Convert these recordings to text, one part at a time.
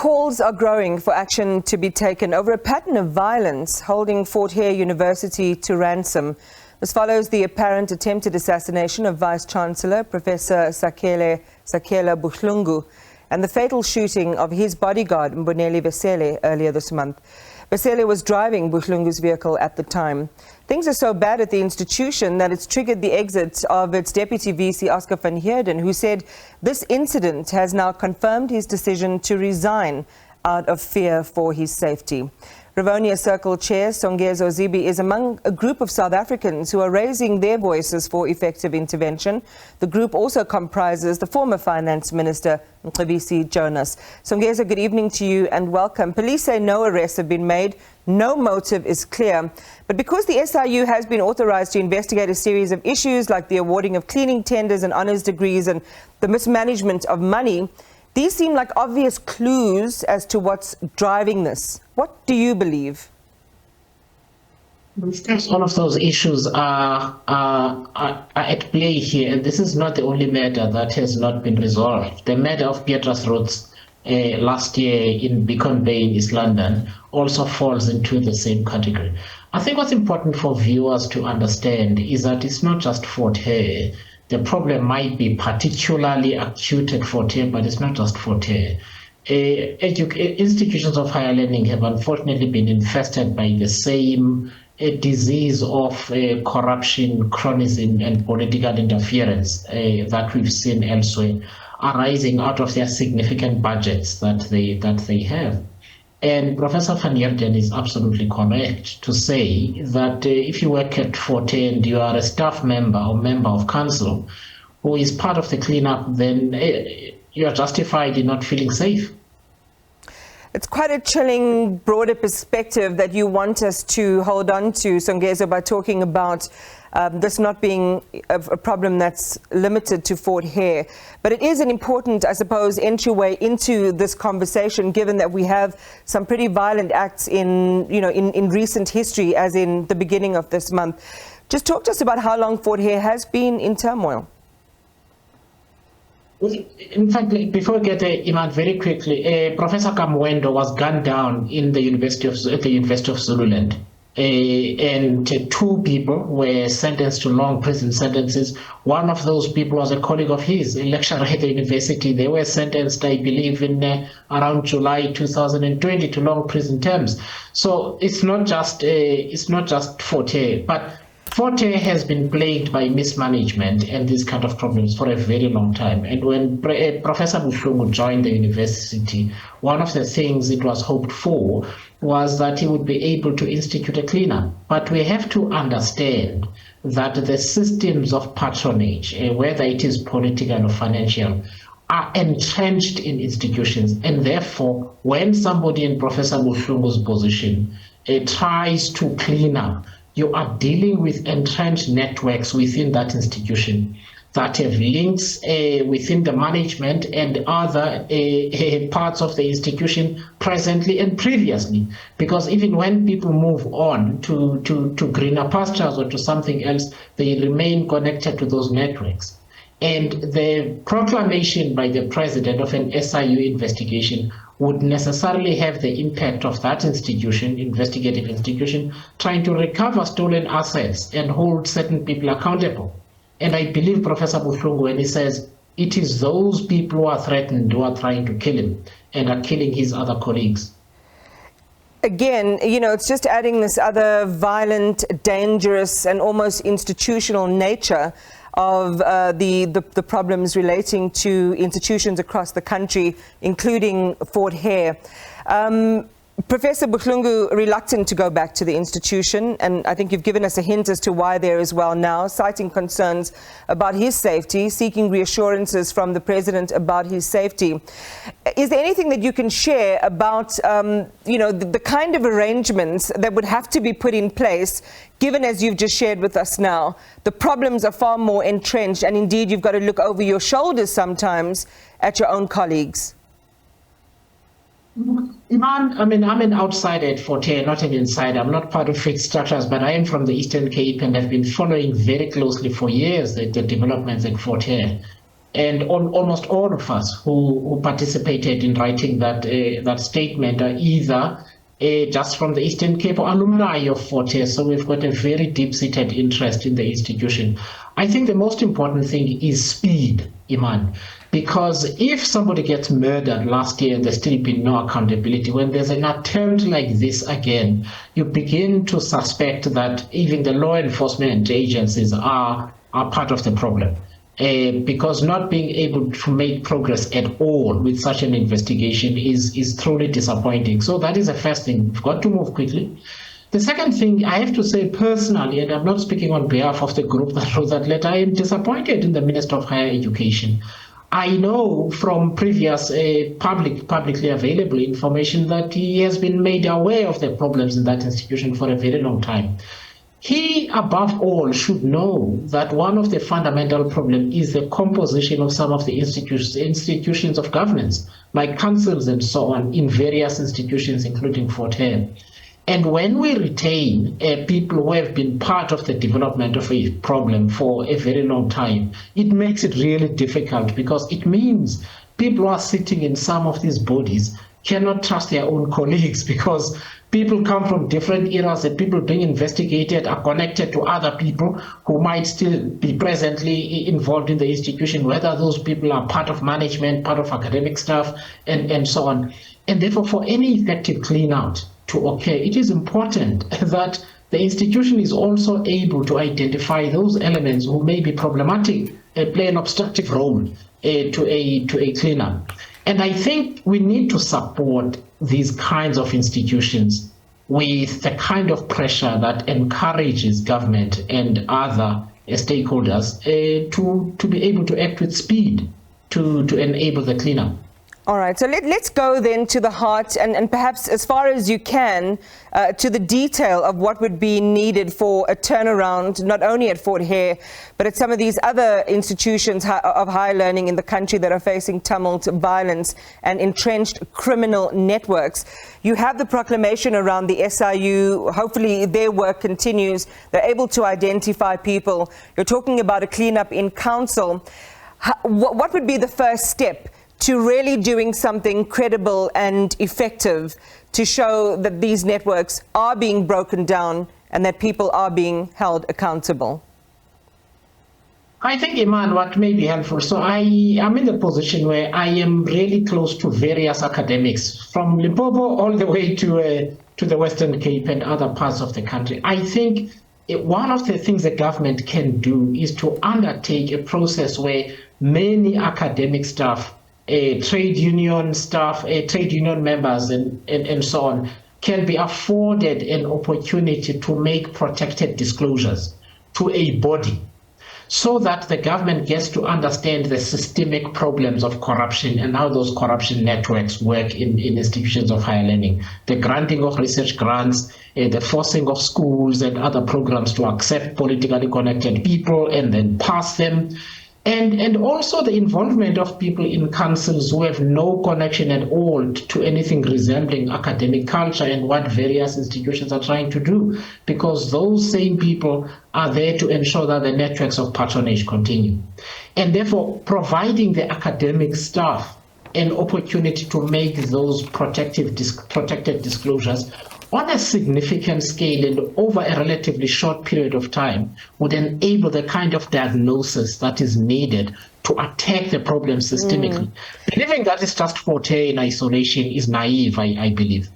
Calls are growing for action to be taken over a pattern of violence holding Fort Hare University to ransom. This follows the apparent attempted assassination of Vice-Chancellor Professor Sakhela Buhlungu and the fatal shooting of his bodyguard Mboneli Vesele earlier this month. Vesele was driving Buhlungu's vehicle at the time. Things are so bad at the institution that it's triggered the exit of its Deputy VC Oscar van Heerden, who said this incident has now confirmed his decision to resign out of fear for his safety. Rivonia Circle Chair Songezo Zibi is among a group of South Africans who are raising their voices for effective intervention. The group also comprises the former Finance Minister Mcebisi Jonas. Songezo, good evening to you and welcome. Police say no arrests have been made, no motive is clear. But because the SIU has been authorized to investigate a series of issues like the awarding of cleaning tenders and honours degrees and the mismanagement of money, these seem like obvious clues as to what's driving this. What do you believe? All of those issues are at play here, and this is not the only matter that has not been resolved. The matter of Beatrice Roads last year in Beacon Bay in East London also falls into the same category. I think what's important for viewers to understand is that it's not just Fort Hare. The problem might be particularly acute at Fort Hare, but it's not just Fort Hare. Institutions of higher learning have unfortunately been infested by the same disease of corruption, cronyism, and political interference that we've seen elsewhere, arising out of their significant budgets that they have. And Professor van Heerden is absolutely correct to say that if you work at Fort Hare and you are a staff member or member of council who is part of the cleanup, then you are justified in not feeling safe. It's quite a chilling, broader perspective that you want us to hold on to, Songezo, by talking about this not being a problem that's limited to Fort Hare. But it is an important, I suppose, entryway into this conversation, given that we have some pretty violent acts in recent history, as in the beginning of this month. Just talk to us about how long Fort Hare has been in turmoil. In fact, before we get there, Iman, very quickly, Professor Kamwendo was gunned down in the University of Zululand. And two people were sentenced to long prison sentences. One of those people was a colleague of his, a lecturer at the university. They were sentenced, I believe, in around July 2020 to long prison terms. So it's not just Fort Hare, but Fort Hare has been plagued by mismanagement and these kind of problems for a very long time. And when Professor Buhlungu joined the university, one of the things it was hoped for was that he would be able to institute a cleanup. But we have to understand that the systems of patronage, whether it is political or financial, are entrenched in institutions. And therefore, when somebody in Professor Buhlungu's position tries to clean up, you are dealing with entrenched networks within that institution that have links within the management and other parts of the institution presently and previously. Because even when people move on to greener pastures or to something else, they remain connected to those networks. And the proclamation by the president of an SIU investigation would necessarily have the impact of that institution, investigative institution, trying to recover stolen assets and hold certain people accountable. And I believe Professor Buhlungu, when he says it is those people who are threatened who are trying to kill him and are killing his other colleagues. Again, it's just adding this other violent, dangerous, and almost institutional nature of the problems relating to institutions across the country, including Fort Hare. Professor Buhlungu reluctant to go back to the institution, and I think you've given us a hint as to why there as well now, citing concerns about his safety, seeking reassurances from the president about his safety. Is there anything that you can share about, the kind of arrangements that would have to be put in place, given, as you've just shared with us now, the problems are far more entrenched, and indeed you've got to look over your shoulders sometimes at your own colleagues? Iman, I'm an outsider at Fort Hare, not an insider. I'm not part of fixed structures, but I am from the Eastern Cape and have been following very closely for years the developments at Fort Hare. And almost all of us who participated in writing that statement are either just from the Eastern Cape or alumni of Fort Hare. So we've got a very deep-seated interest in the institution. I think the most important thing is speed, Iman, because if somebody gets murdered last year and there's still been no accountability, when there's an attempt like this again, you begin to suspect that even the law enforcement agencies are part of the problem. Because not being able to make progress at all with such an investigation is truly disappointing. So that is the first thing. We've got to move quickly. The second thing, I have to say personally, and I'm not speaking on behalf of the group that wrote that letter, I am disappointed in the Minister of Higher Education. I know from previous publicly available information that he has been made aware of the problems in that institution for a very long time. He, above all, should know that one of the fundamental problems is the composition of some of the institutions of governance, like councils and so on, in various institutions, including Fort Hare. And when we retain people who have been part of the development of a problem for a very long time, it makes it really difficult, because it means people who are sitting in some of these bodies cannot trust their own colleagues, because people come from different eras and people being investigated are connected to other people who might still be presently involved in the institution, whether those people are part of management, part of academic staff, and so on. And therefore, for any effective clean-out to occur, it is important that the institution is also able to identify those elements who may be problematic, play an obstructive role to a clean-up. And I think we need to support these kinds of institutions with the kind of pressure that encourages government and other stakeholders to be able to act with speed to enable the cleanup. All right, so let's go then to the heart and perhaps as far as you can to the detail of what would be needed for a turnaround, not only at Fort Hare, but at some of these other institutions of higher learning in the country that are facing tumult, violence and entrenched criminal networks. You have the proclamation around the SIU. Hopefully their work continues. They're able to identify people. You're talking about a cleanup in council. What would be the first step to really doing something credible and effective to show that these networks are being broken down and that people are being held accountable? I think, Iman, what may be helpful, so I am in the position where I am really close to various academics from Limpopo all the way to the Western Cape and other parts of the country. I think one of the things the government can do is to undertake a process where many academic staff, trade union staff, trade union members and so on can be afforded an opportunity to make protected disclosures to a body, so that the government gets to understand the systemic problems of corruption and how those corruption networks work in institutions of higher learning. The granting of research grants, the forcing of schools and other programs to accept politically connected people and then pass them. And also the involvement of people in councils who have no connection at all to anything resembling academic culture and what various institutions are trying to do, because those same people are there to ensure that the networks of patronage continue. And therefore, providing the academic staff an opportunity to make those protected disclosures on a significant scale and over a relatively short period of time would enable the kind of diagnosis that is needed to attack the problem systemically. Believing that it's just Fort Hare in isolation is naive, I believe.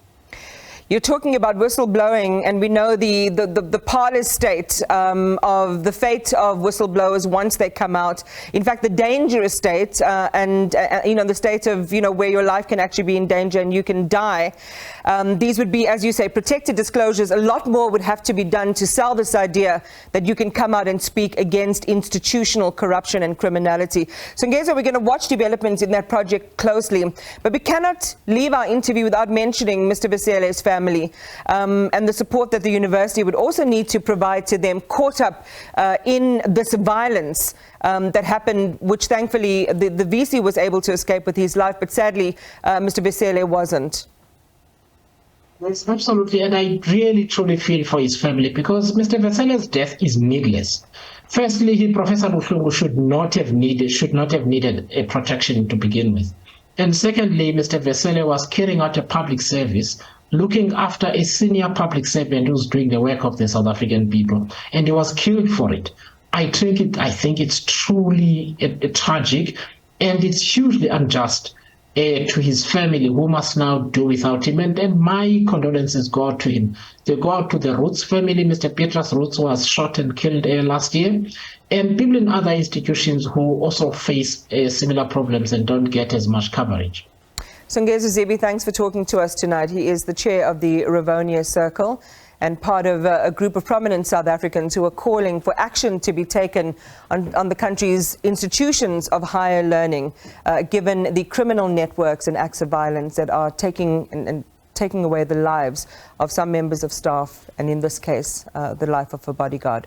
You're talking about whistleblowing, and we know the parlous state of the fate of whistleblowers once they come out. In fact, the dangerous state and the state of where your life can actually be in danger and you can die. These would be, as you say, protected disclosures. A lot more would have to be done to sell this idea that you can come out and speak against institutional corruption and criminality. Songezo, we're going to watch developments in that project closely, but we cannot leave our interview without mentioning Mr. Vesele's family. And the support that the university would also need to provide to them caught up in this violence that happened, which thankfully the VC was able to escape with his life, but sadly Mr. Vesele wasn't. Yes, absolutely, and I really truly feel for his family because Mr. Vesele's death is needless. Firstly, Professor Buhlungu should not have needed a protection to begin with. And secondly, Mr. Vesele was carrying out a public service, looking after a senior public servant who's doing the work of the South African people, and he was killed for it. I think it's truly tragic, and it's hugely unjust to his family, who must now do without him. And my condolences go out to him. They go out to the Roots family. Mr. Petrus Roots was shot and killed last year, and people in other institutions who also face similar problems and don't get as much coverage. Songezo Zibi, thanks for talking to us tonight. He is the chair of the Rivonia Circle and part of a group of prominent South Africans who are calling for action to be taken on the country's institutions of higher learning, given the criminal networks and acts of violence that are taking away the lives of some members of staff, and in this case, the life of a bodyguard.